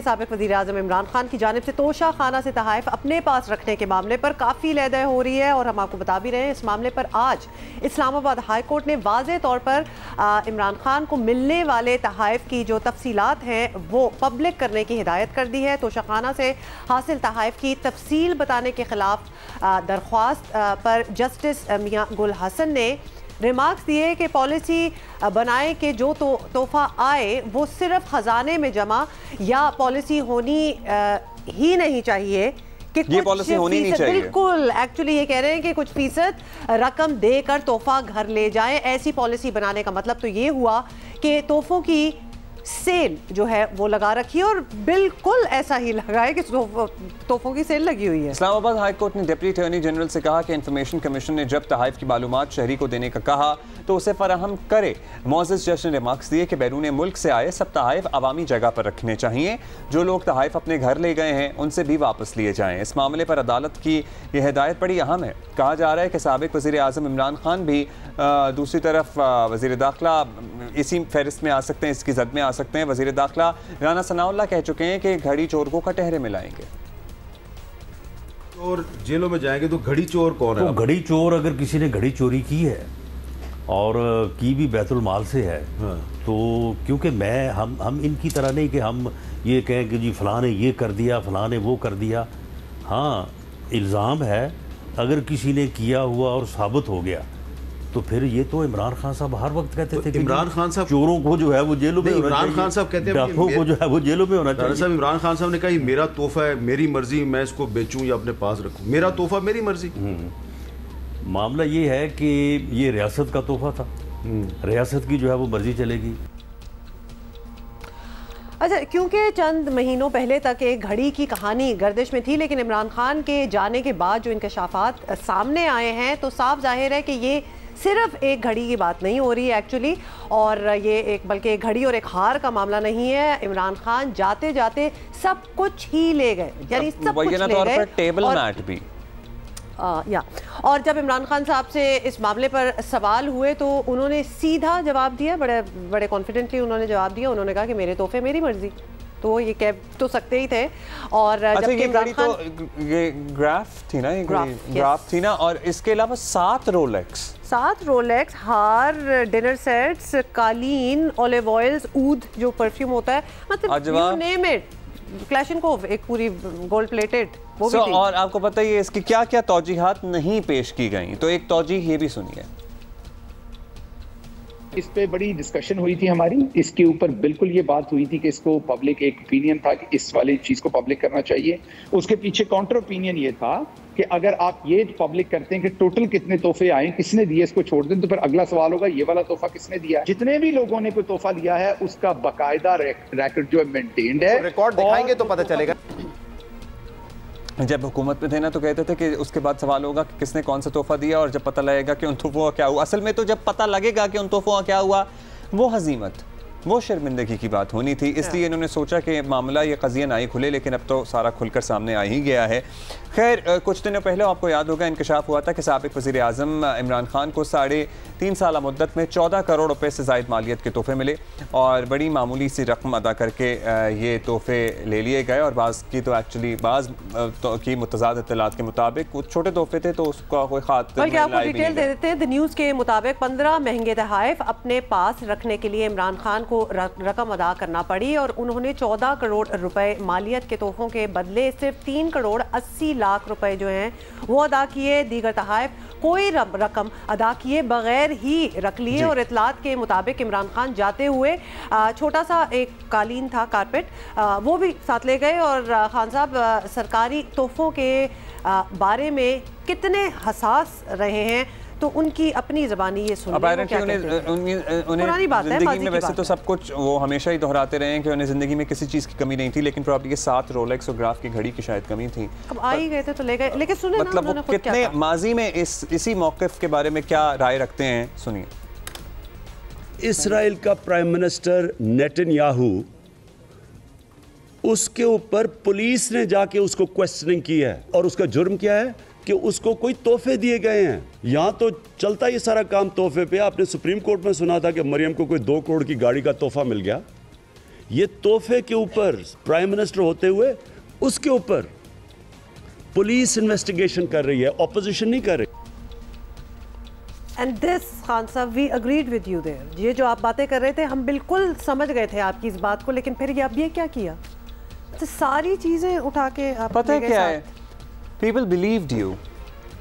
साबिक वज़ीर आज़म इमरान खान की जानिब से तोशा खाना से तहाइफ अपने पास रखने के मामले पर काफ़ी लहदह हो रही है और हम आपको बता भी रहे हैं। इस मामले पर आज इस्लामाबाद हाई कोर्ट ने वाज़े तौर पर इमरान खान को मिलने वाले तहाइफ की जो तफसीलात हैं वो पब्लिक करने की हिदायत कर दी है। तोशा खाना से हासिल तहाइफ की तफसील बताने के खिलाफ दरख्वास्त पर जस्टिस मियां गुल हसन ने रिमार्क्स दिए कि पॉलिसी बनाए कि जो तोहफा आए वो सिर्फ खजाने में जमा या पॉलिसी होनी ही नहीं चाहिए कि ये पॉलिसी होनी नहीं चाहिए। बिल्कुल, एक्चुअली ये कह रहे हैं कि कुछ फीसद रकम देकर तोहफा घर ले जाएं। ऐसी पॉलिसी बनाने का मतलब तो ये हुआ कि तोहफों की सेल जो है वो लगा रखी है और बिल्कुल ऐसा ही लगा है कि तोहफों की सेल लगी हुई है। इस्लामाबाद हाई कोर्ट ने डिप्टी अटॉर्नी जनरल से कहा कि इंफॉर्मेशन कमीशन ने जब तहाइफ की मालूमात शहरी को देने का कहा तो उसे फराहम करे। मोअज़्ज़ज़ जज ने रिमार्क्स दिए कि बैरून मुल्क से आए सब तहाइफ अवामी जगह पर रखने चाहिए। जो लोग तहाइफ अपने घर ले गए हैं उनसे भी वापस लिए जाएँ। इस मामले पर अदालत की यह हिदायत बड़ी अहम है। कहा जा रहा है कि साबिक वज़ीर आज़म इमरान खान भी दूसरी तरफ वज़ीर दाखिला इसी फहरिस्त में आ सकते हैं, इसकी जद में आ सकते हैं। वज़ीर दाखिला राना सनाउल्लाह कह चुके हैं कि घड़ी चोर को कटहरे में लाएंगे। और जेलों में जाएंगे तो घड़ी चोर कौन है? तो घड़ी चोर अगर किसी ने घड़ी चोरी की है और की भी बैतुल माल से है, हाँ। तो क्योंकि हम इनकी तरह नहीं कि हम ये कहें कि जी फलां ने ये कर दिया, फलां ने वो कर दिया। हाँ, इल्ज़ाम है, अगर किसी ने किया हुआ और साबित हो गया तो फिर ये तो इमरान खान साहब हर वक्त कहते थे कि इमरान खान साहब चोरों को जो है वो जेलों में, इमरान खान साहब कहते हैं डाकुओं को जो है वो जेलों में होना चाहिए। साहब इमरान खान साहब ने कहा मेरा तोहफा है, मेरी मर्जी, मैं इसको बेचूं या अपने पास रखूं, मेरा तोहफा मेरी मर्जी। मामला ये है कि ये रियासत का तोहफा था, रियासत की जो है वो मर्जी चलेगी। अच्छा, क्योंकि चंद महीनों पहले तक एक घड़ी की कहानी गर्दिश में थी, लेकिन इमरान खान के जाने के बाद जो इंकशाफात सामने आए हैं तो साफ जाहिर है कि ये सिर्फ एक घड़ी की बात नहीं हो रही है एक्चुअली, और ये एक बल्कि एक घड़ी और एक हार का मामला नहीं है। इमरान खान जाते जाते सब कुछ ही ले गए, यानी सब कुछ ले गए, टेबल मैट भी या। और जब इमरान खान साहब से इस मामले पर सवाल हुए तो उन्होंने सीधा जवाब दिया, बड़े कॉन्फिडेंटली उन्होंने जवाब दिया। उन्होंने कहा कि मेरे तोहफे मेरी मर्जी, तो ये कह तो सकते ही थे। और जब इमरान खान तो ये ग्राफ थी ना, ये ग्राफ थी ना, और इसके अलावा 7 रोलेक्स, हार, डिनर सेट्स, कालीन, ऑलिव ऑयल्स, ऊद जो परफ्यूम होता है, मतलब यू नेम इट, क्लैशनकोव एक पूरी गोल्ड प्लेटेड वो भी थी। और आपको पता ही है इसकी क्या क्या तौजीहात नहीं पेश की गई, तो एक तौजीह ये भी सुनिए। इस पे बड़ी डिस्कशन हुई थी हमारी, इसके ऊपर बिल्कुल ये बात हुई थी कि इसको पब्लिक, एक ओपिनियन था कि इस वाली चीज को पब्लिक करना चाहिए। उसके पीछे काउंटर ओपिनियन ये था कि अगर आप ये पब्लिक करते हैं कि टोटल कितने तोहफे आए, किसने दिए, इसको छोड़ दें, तो फिर अगला सवाल होगा ये वाला तोहफा किसने दिया। जितने भी लोगों ने कोई तोहफा लिया है उसका बाकायदा रिकॉर्ड जो है मेंटेन्ड है, रिकॉर्ड दिखाएंगे तो पता चलेगा। जब हुकूमत में थे ना तो कहते थे कि उसके बाद सवाल होगा कि किसने कौन सा तोहफा दिया, और जब पता लगेगा कि उन तोहफों का क्या हुआ। असल में तो जब पता लगेगा कि उन तोहफों का क्या हुआ, वो हजीमत, वो शर्मिंदगी की बात होनी थी। इसलिए इन्होंने सोचा कि मामला ये कज़िया ना ही खुले, लेकिन अब तो सारा खुलकर सामने आ ही गया है। खैर, कुछ दिनों पहले आपको याद होगा इंकशाफ हुआ था कि साबिक वज़ीर आज़म इमरान खान को 3.5 साल मुद्दत में 14 करोड़ रुपए से ज़ायद मालियत के तोहफे मिले, और बड़ी मामूली सी रकम अदा करके ये तोहफे ले लिए गए। और बाज़ की तो एक्चुअली बाज़ की मुतज़ाद इत्तलात के मुताबिक कुछ छोटे तोहफे थे तो उसका कोई खात बल्कि आपको डिटेल दे देते हैं। द न्यूज़ के मुताबिक 15 महंगे तहाइफ अपने पास रखने के लिए इमरान खान को रकम अदा करना पड़ी, और उन्होंने 14 करोड़ रुपए मालियत के तोहफों के बदले सिर्फ 3 करोड़ 80 लाख रुपए जो हैं वो अदा किए। दीगर तहाइफ कोई रकम अदा किए बगैर ही रख लिए। और इतलात के मुताबिक इमरान खान जाते हुए छोटा सा एक कालीन था, कारपेट, वो भी साथ ले गए। और खान साहब सरकारी तोहफों के बारे में कितने हसास रहे हैं तो उनकी अपनी ज़बानी ये सुन उन्हें ज़िंदगी में वैसे तो सब कुछ वो हमेशा ही दोहराते रहे हैं कि उन्हें ज़िंदगी में किसी चीज़ की कमी नहीं थी, लेकिन प्रॉब्लम ये 7 रोलेक्स और ग्राफ की घड़ी की शायद कमी थी। अब आ ही गए थे तो ले गए, लेकिन सुने मतलब वो कितने माजी में इसी मौक़िफ़ के बारे में क्या राय रखते हैं, सुनिए। इसराइल का प्राइम मिनिस्टर नेतन्याहू, उसके ऊपर पुलिस ने जाके उसको क्वेश्चनिंग की है, और उसका जुर्म क्या है कि उसको कोई तोहफे दिए गए हैं। यहाँ तो चलता ये सारा काम तोहफे पे। आपने सुप्रीम कोर्ट में सुना था कि मरियम को कोई 2 करोड़ की गाड़ी का तोहफा मिल गया। ये तोहफे के ऊपर प्राइम मिनिस्टर होते हुए उसके ऊपर पुलिस इन्वेस्टिगेशन कर रही है, ऑपोजिशन नहीं कर रही। एंड दिस खान साहब we agreed with you there. ये जो आप बातें कर रहे थे हम बिल्कुल समझ गए थे आपकी इस बात को, लेकिन फिर ये अब ये क्या किया, तो सारी चीजें उठा के आप पता है क्या है, पीपल बिलीव्ड यू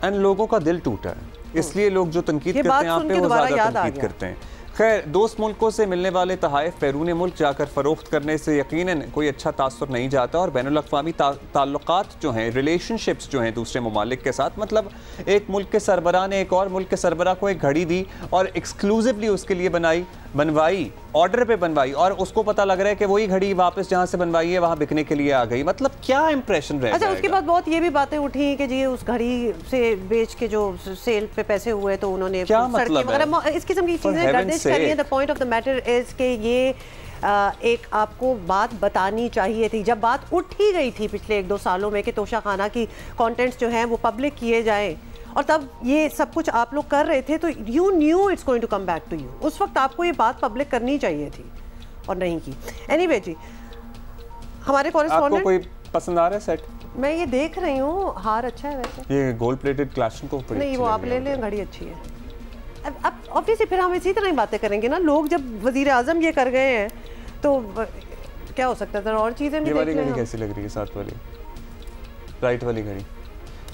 एंड लोगों का दिल टूटा है, इसलिए लोग जो तनकीद करते हैं आप पे वो ज्यादा तनकीद करते हैं। खैर, दोस्त मुल्कों से मिलने वाले तहाइफ बैरून मुल्क जाकर फ़रोख्त करने से यकीनन कोई अच्छा तासुर नहीं जाता और बैनुल-अक़वामी ताल्लुकात जो हैं, रिलेशनशिप्स जो हैं दूसरे ममालिक के साथ, मतलब एक मुल्क के सरबराह ने एक और मुल्क के सरबराह को एक घड़ी दी और एक्सक्लूसिवली उसके लिए बनवाई, ऑर्डर पे बनवाई, और उसको पता लग रहा है कि वही घड़ी वापस जहाँ से बनवाई है वहाँ बिकने के लिए आ गई। मतलब क्या इंप्रेशन रह अच्छा, उसके बाद बहुत ये भी बातें उठी कि जी उस घड़ी से बेच के जो सेल पे पैसे हुए तो उन्होंने क्या मतलब इस किस्म की चीजें गर्दिश कर रही है। The point of the matter is कि ये एक आपको बात बतानी चाहिए थी जब बात उठ ही गई थी पिछले 1-2 सालों में कि तोशा खाना की कंटेंट्स जो हैं वो पब्लिक किए जाएं, और तब ये सब कुछ आप लोग कर रहे थे तो you knew it's going to come back to you. उस वक्त आपको ये बात पब्लिक करनी चाहिए थी और नहीं की। एनीवे जी, हमारे कॉरेस्पॉन्डेंट, आपको कोई पसंद आ रहा है सेट? मैं ये देख रही हूँ, हार अच्छा है वैसे, ये गोल्ड प्लेटेड क्लाशनिकोव नहीं वो आप ले लें, घड़ी अच्छी है। अब ऑब्वियसली फिर हम इसी तरह ही बातें करेंगे ना, लोग जब वजीर आजम ये कर गए हैं तो क्या हो सकता था, और चीजें भी ये वाली घड़ी कैसी लग रही है, साथ वाली राइट वाली घड़ी?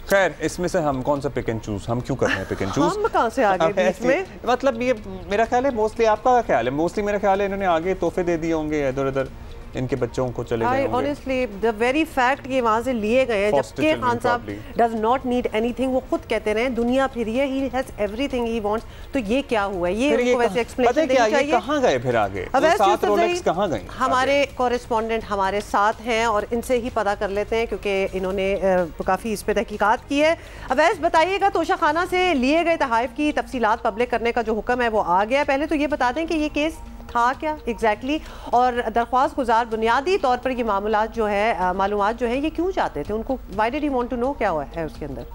खैर, इसमें से हम कौन सा पिक एंड चूज, हम क्यों कर रहे हैं पिक एंड चूज? हम कहां से आगे बीच में? मतलब ये मेरा ख्याल है मोस्टली, आपका क्या ख्याल है? मोस्टली मेरा ख्याल है इन्होंने आगे तोहफे दे दिए होंगे इधर उधर इनके बच्चों को चले गए होंगे। ऑनेस्टली द वेरी फैक्ट ये वहां से लिए गए हैं, जबकि खान साहब डज नॉट नीड एनीथिंग, वो खुद कहते रहे दुनिया फिर ये he has everything he wants, तो ये क्या हुआ, ये उनको वैसे एक्सप्लेनेशन देनी चाहिए। कहां गए फिर आगे, वो 7 रोलेक्स कहां गए? हमारे कॉरेस्पॉन्डेंट हमारे साथ हैं और इनसे ही पता कर लेते हैं क्योंकि इन्होंने काफ़ी इस पे तहकीकात की है। अवैस बताइएगा, तोशा खाना से लिए गए तहाइफ की तफसीलात पब्लिक करने का जो हुक्म है वो आ गया। पहले तो ये बता दें कि ये केस था क्या एग्जैक्टली और दरख्वास्त गुजार बुनियादी तौर पर ये मामूलात जो है, मालूमात जो है, ये क्यों चाहते थे, उनको why did he want to know, क्या हुआ है उसके अंदर?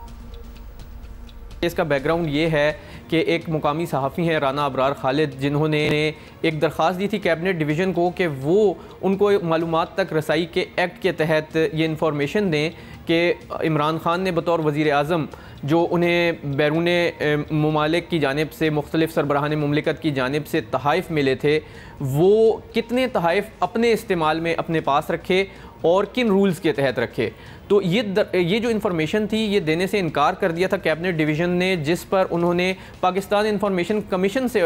इसका बैकग्राउंड ये है कि एक मुकामी सहाफ़ी हैं राना अबरार खालिद, जिन्होंने एक दरख्वास्त दी थी कैबिनेट डिवीज़न को कि वो उनको मालूमात तक रसाई के एक्ट के तहत ये इंफॉर्मेशन दें कि इमरान खान ने बतौर वज़ीर आज़म जो उन्हें बैरून ममालिक की जानिब से, मुख्तलिफ़ सरबराहान मुमलिकत की जानिब से तहाइफ मिले थे, वो कितने तहाइफ अपने इस्तेमाल में अपने पास रखे और किन रूल्स के तहत रखे। तो ये जो इन्फॉर्मेशन थी ये देने से इनकार कर दिया था कैबिनेट डिवीज़न ने, जिस पर उन्होंने पाकिस्तान इंफॉर्मेशन कमीशन से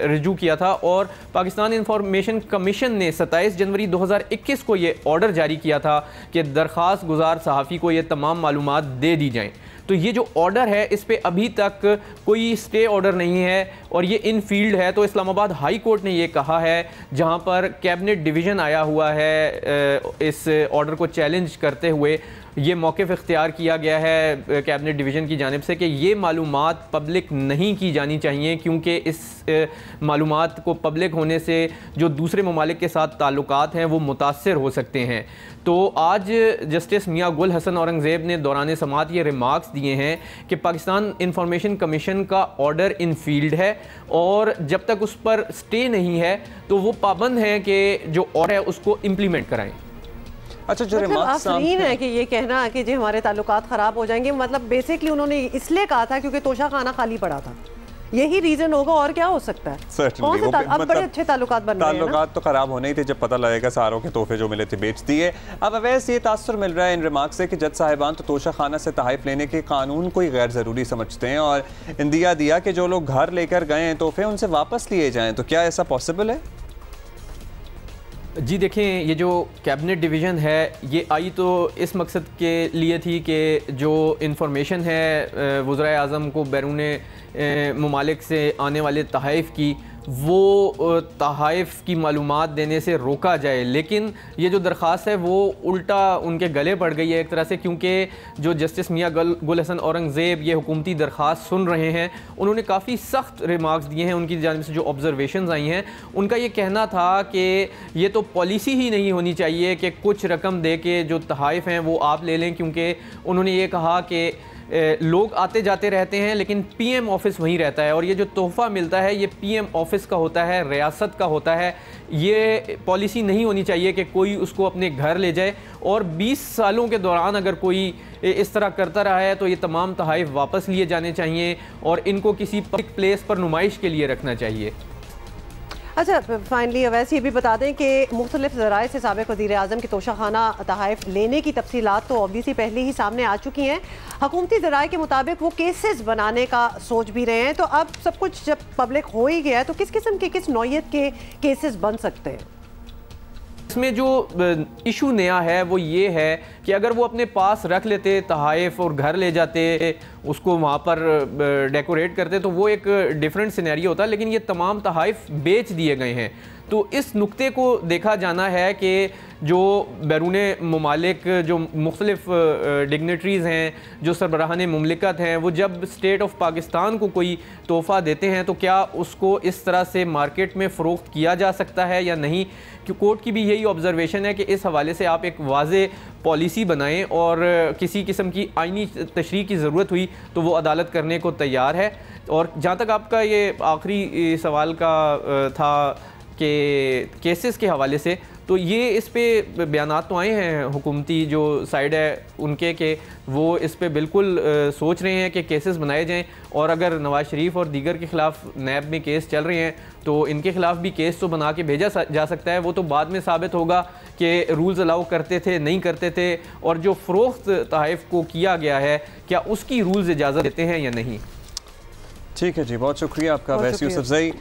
रिजू किया था और पाकिस्तान इंफॉर्मेशन कमीशन ने 27 जनवरी 2021 को ये ऑर्डर जारी किया था कि दरख्वास्त गुजार सहाफ़ी को ये तमाम मालूमात दे दी जाएँ। तो ये जो ऑर्डर है इस पे अभी तक कोई स्टे ऑर्डर नहीं है और ये इन फील्ड है। तो इस्लामाबाद हाई कोर्ट ने ये कहा है, जहां पर कैबिनेट डिवीज़न आया हुआ है इस ऑर्डर को चैलेंज करते हुए, ये मौक़िफ़ इख्तियार किया गया है कैबिनेट डिवीज़न की जानिब से कि ये मालूमात पब्लिक नहीं की जानी चाहिए, क्योंकि इस मालूमात को पब्लिक होने से जो दूसरे ममालिक के साथ ताल्लुकात हैं वो मुतासर हो सकते हैं। तो आज जस्टिस मियां गुल हसन औरंगज़ेब ने दौरान समाअत ये रिमार्क्स दिए हैं कि पाकिस्तान इंफॉर्मेशन कमीशन का ऑर्डर इन फील्ड है और जब तक उस पर स्टे नहीं है तो वो पाबंद हैं कि जो ऑर्डर है उसको इम्प्लीमेंट कराएं। अच्छा, जो मतलब आफरीन है कि ये कहना कि जो हमारे ताल्लुकात ख़राब हो जाएंगे, मतलब बेसिकली उन्होंने इसलिए कहा था क्योंकि तोशा खाना खाली पड़ा था, यही रीजन होगा और क्या हो सकता है। कौन से अब बड़े अच्छे ताल्लुकात बन रहे हैं। ताल्लुकात तो खराब होने ही थे जब पता लगेगा सारों के तोहफे जो मिले थे बेच दिए। अब अवैस ये तासुर मिल रहा है इन रिमार्क से कि जज साहिबान तो तोशा खाना से तहाइफ लेने के कानून को ही गैर ज़रूरी समझते हैं और इंदिया दिया कि जो लोग घर लेकर गए हैं तोहफे उनसे वापस लिए जाएँ। तो क्या ऐसा पॉसिबल है? जी देखें, ये जो कैबिनेट डिवीज़न है ये आई तो इस मकसद के लिए थी कि जो इंफॉर्मेशन है वज़ीर आज़म को बैरून ममालिक से आने वाले तहाइफ की, वो तहाइफ की मालूमात देने से रोका जाए। लेकिन ये जो दरख्वास्त है वो उल्टा उनके गले पड़ गई है एक तरह से, क्योंकि जो जस्टिस मियां गुल हसन औरंगज़ेब ये हुकूमती दरख्वास्त सुन रहे हैं, उन्होंने काफ़ी सख्त रिमार्क्स दिए हैं। उनकी जानिब से जो ऑब्जर्वेशंस आई हैं उनका ये कहना था कि ये तो पॉलिसी ही नहीं होनी चाहिए कि कुछ रकम दे के जो तहाइफ हैं वो आप ले लें, क्योंकि उन्होंने ये कहा कि लोग आते जाते रहते हैं, लेकिन पीएम ऑफिस वहीं रहता है और ये जो तोहफ़ा मिलता है ये पीएम ऑफिस का होता है, रियासत का होता है। ये पॉलिसी नहीं होनी चाहिए कि कोई उसको अपने घर ले जाए, और 20 सालों के दौरान अगर कोई इस तरह करता रहा है तो ये तमाम तोहफ़े वापस लिए जाने चाहिए और इनको किसी पब्लिक प्लेस पर नुमाइश के लिए रखना चाहिए। अच्छा, फाइनली अवैस ये भी बता दें कि मुख्तलिफ ज़राए से साबिक़ वज़ीर-ए-आज़म की तोशाखाना तोहफ़े लेने की तफसीलात तो ऑब्वियसली पहले ही सामने आ चुकी हैं। हुकूमती ज़राए के मुताबिक वो केसेस बनाने का सोच भी रहे हैं, तो अब सब कुछ जब पब्लिक हो ही गया है तो किस किस्म के, किस नौइयत के केसेस बन सकते हैं? इसमें जो इशू नया है वो ये है कि अगर वो अपने पास रख लेते तोहफ़े और घर ले जाते, उसको वहाँ पर डेकोरेट करते, तो वो एक डिफरेंट सिनेरियो होता, लेकिन ये तमाम तोहफ़े बेच दिए गए हैं। तो इस नुक्ते को देखा जाना है कि जो बैरून ममालिक जो मुख्तलिफ डिग्नेटरीज़ हैं, जो सरबराहान मुमलिकत हैं, वो जब स्टेट ऑफ पाकिस्तान को कोई तोहफ़ा देते हैं तो क्या उसको इस तरह से मार्केट में फ़रोख्त किया जा सकता है या नहीं। कि कोर्ट की भी यही ऑब्ज़र्वेशन है कि इस हवाले से आप एक वाज़े पॉलिसी बनाएं और किसी किस्म की आइनी तशरीह की ज़रूरत हुई तो वो अदालत करने को तैयार है। और जहाँ तक आपका ये आखिरी सवाल का था कि केसेस के हवाले से, तो ये इस पे बयानात तो आए हैं हुकूमती जो साइड है उनके, कि वो इस पे बिल्कुल सोच रहे हैं कि केसेस बनाए जाएं, और अगर नवाज़ शरीफ और दीगर के ख़िलाफ़ नैब में केस चल रहे हैं तो इनके ख़िलाफ़ भी केस तो बना के भेजा जा सकता है। वो तो बाद में साबित होगा कि रूल्स अलाउ करते थे, नहीं करते थे, और जो फ़रोख्त तोहफ़े को किया गया है क्या उसकी रूल्स इजाज़त देते हैं या नहीं। ठीक है जी, बहुत शुक्रिया आपका वैस यूसुफज़ई।